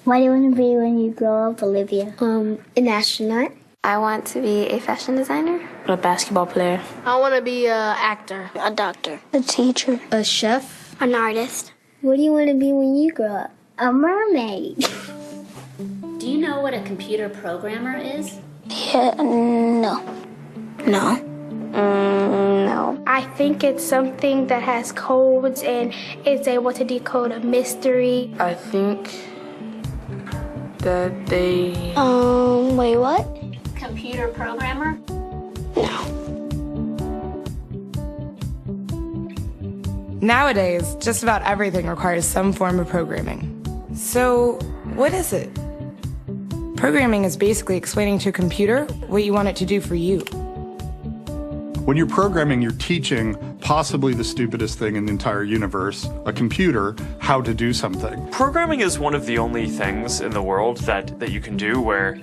What do you want to be when you grow up, Olivia? An astronaut. I want to be a fashion designer. A basketball player. I want to be an actor. A doctor. A teacher. A chef. An artist. What do you want to be when you grow up? A mermaid. Do you know what a computer programmer is? Yeah, no. No. No. I think it's something that has codes and is able to decode a mystery. I think that they... Wait, what? Computer programmer? Nowadays, just about everything requires some form of programming. So, what is it? Programming is basically explaining to a computer what you want it to do for you. When you're programming, you're teaching possibly the stupidest thing in the entire universe, a computer, how to do something. Programming is one of the only things in the world that you can do where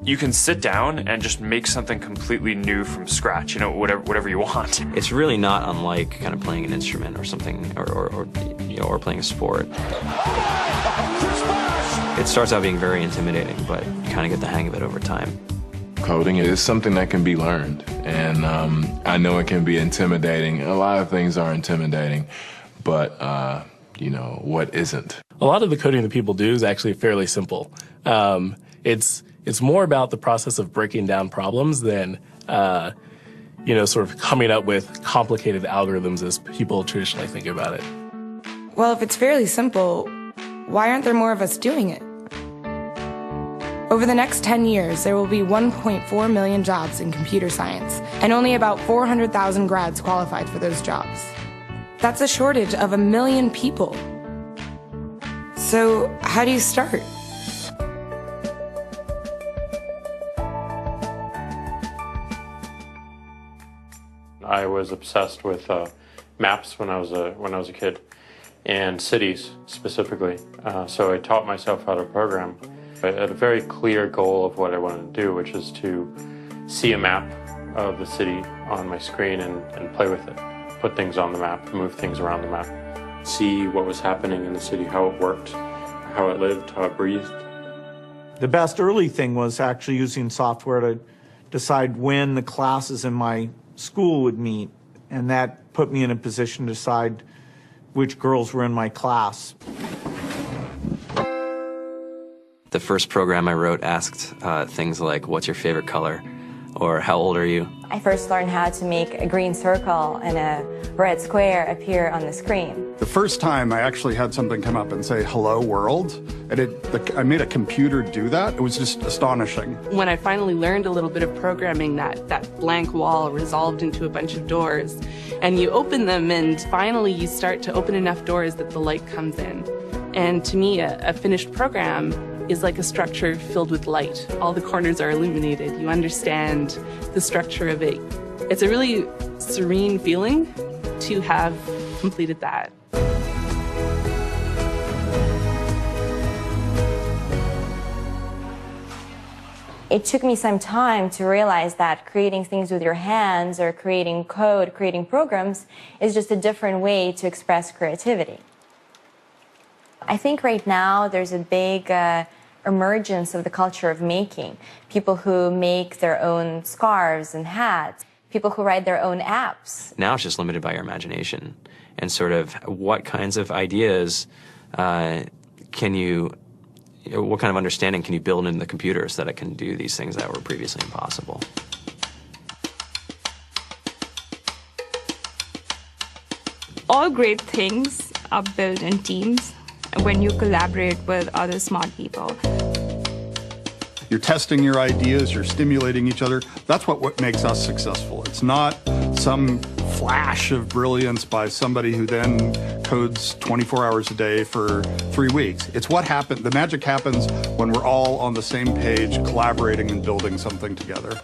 you can sit down and just make something completely new from scratch, whatever you want. It's really not unlike kind of playing an instrument or something, or playing a sport. It starts out being very intimidating, but you kind of get the hang of it over time. Coding is something that can be learned, and I know it can be intimidating. A lot of things are intimidating, but what isn't? A lot of the coding that people do is actually fairly simple. It's more about the process of breaking down problems than, sort of coming up with complicated algorithms as people traditionally think about it. Well, if it's fairly simple, why aren't there more of us doing it? Over the next 10 years, there will be 1.4 million jobs in computer science, and only about 400,000 grads qualified for those jobs. That's a shortage of 1 million people. So, how do you start? I was obsessed with maps when I was a kid, and cities specifically. So I taught myself how to program. I had a very clear goal of what I wanted to do, which is to see a map of the city on my screen and play with it. Put things on the map, move things around the map. See what was happening in the city, how it worked, how it lived, how it breathed. The best early thing was actually using software to decide when the classes in my school would meet, and that put me in a position to decide which girls were in my class. The first program I wrote asked things like, what's your favorite color? Or how old are you? I first learned how to make a green circle and a red square appear on the screen. The first time I actually had something come up and say, hello world, and I made a computer do that. It was just astonishing. When I finally learned a little bit of programming, that blank wall resolved into a bunch of doors, and you open them, and finally you start to open enough doors that the light comes in. And to me, a finished program is like a structure filled with light. All the corners are illuminated. You understand the structure of it. It's a really serene feeling to have completed that. It took me some time to realize that creating things with your hands or creating code, creating programs, is just a different way to express creativity. I think right now there's a big emergence of the culture of making. People who make their own scarves and hats, people who write their own apps. Now it's just limited by your imagination and sort of what kinds of ideas what kind of understanding can you build into the computer so that it can do these things that were previously impossible. All great things are built in teams when you collaborate with other smart people. You're testing your ideas, you're stimulating each other. That's what makes us successful. It's not some flash of brilliance by somebody who then codes 24 hours a day for 3 weeks. It's what happened. The magic happens when we're all on the same page, collaborating and building something together.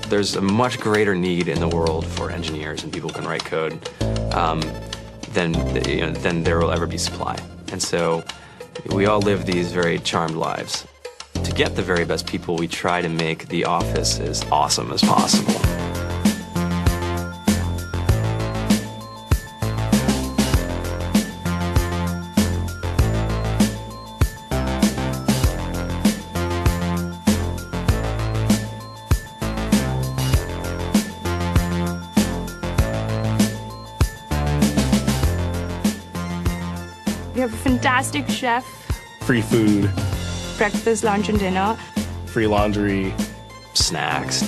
There's a much greater need in the world for engineers and people who can write code than there will ever be supply. And so we all live these very charmed lives. To get the very best people, we try to make the office as awesome as possible. You have a fantastic chef, Free food, breakfast, lunch, and dinner. free laundry, snacks,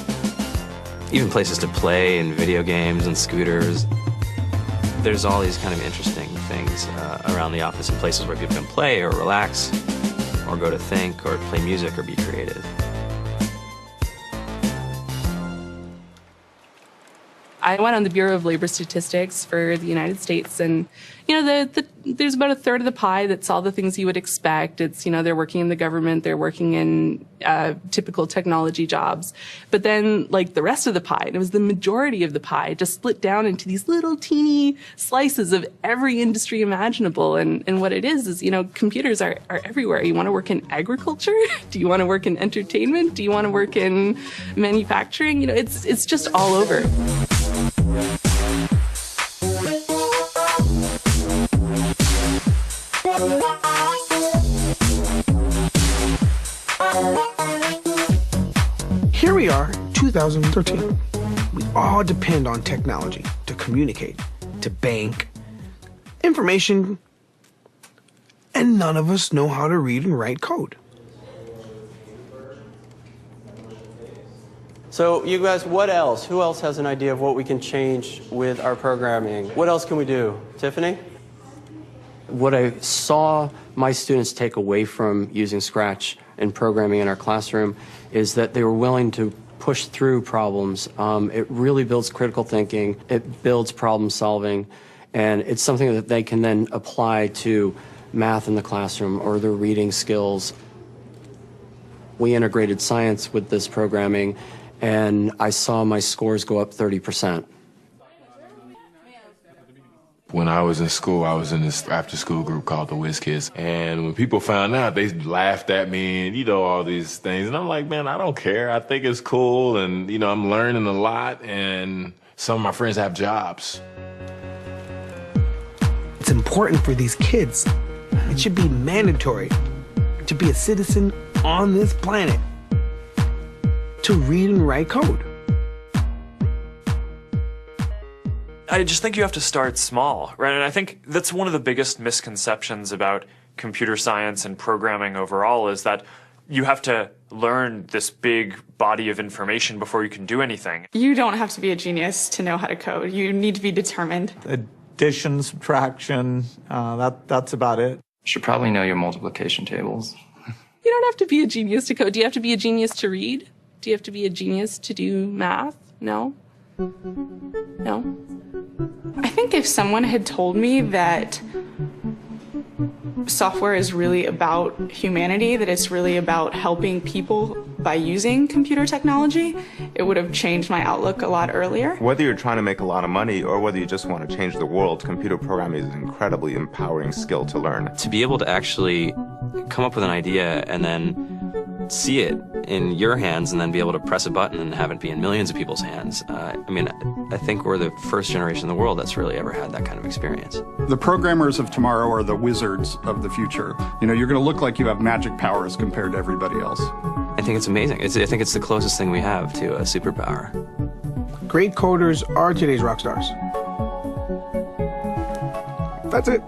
even places to play and video games and scooters. There's all these kind of interesting things around the office and places where people can play or relax or go to think or play music or be creative. I went on the Bureau of Labor Statistics for the United States, and there's about a third of the pie that's all the things you would expect. It's, they're working in the government, they're working in typical technology jobs. But then, like, the rest of the pie, and it was the majority of the pie, just split down into these little teeny slices of every industry imaginable. And what it is, computers are everywhere. You want to work in agriculture? Do you want to work in entertainment? Do you want to work in manufacturing? It's just all over. Here we are, 2013. We all depend on technology to communicate, to bank, information, and none of us know how to read and write code. So you guys, what else? Who else has an idea of what we can change with our programming? What else can we do? Tiffany? What I saw my students take away from using Scratch and programming in our classroom is that they were willing to push through problems. It really builds critical thinking, it builds problem solving, and it's something that they can then apply to math in the classroom or their reading skills. We integrated science with this programming, and I saw my scores go up 30%. When I was in school, I was in this after-school group called the Whiz Kids. And when people found out, they laughed at me and, all these things. And I'm like, man, I don't care. I think it's cool. And, I'm learning a lot. And some of my friends have jobs. It's important for these kids. It should be mandatory to be a citizen on this planet, to read and write code. I just think you have to start small, right? And I think that's one of the biggest misconceptions about computer science and programming overall is that you have to learn this big body of information before you can do anything. You don't have to be a genius to know how to code. You need to be determined. Addition, subtraction, that's about it. You should probably know your multiplication tables. You don't have to be a genius to code. Do you have to be a genius to read? Do you have to be a genius to do math? No? No? I think if someone had told me that software is really about humanity, that it's really about helping people by using computer technology, it would have changed my outlook a lot earlier. Whether you're trying to make a lot of money or whether you just want to change the world, computer programming is an incredibly empowering skill to learn. To be able to actually come up with an idea and then see it in your hands and then be able to press a button and have it be in millions of people's hands. I think we're the first generation in the world that's really ever had that kind of experience. The programmers of tomorrow are the wizards of the future. You're going to look like you have magic powers compared to everybody else. I think it's amazing. I think it's the closest thing we have to a superpower. Great coders are today's rock stars. That's it.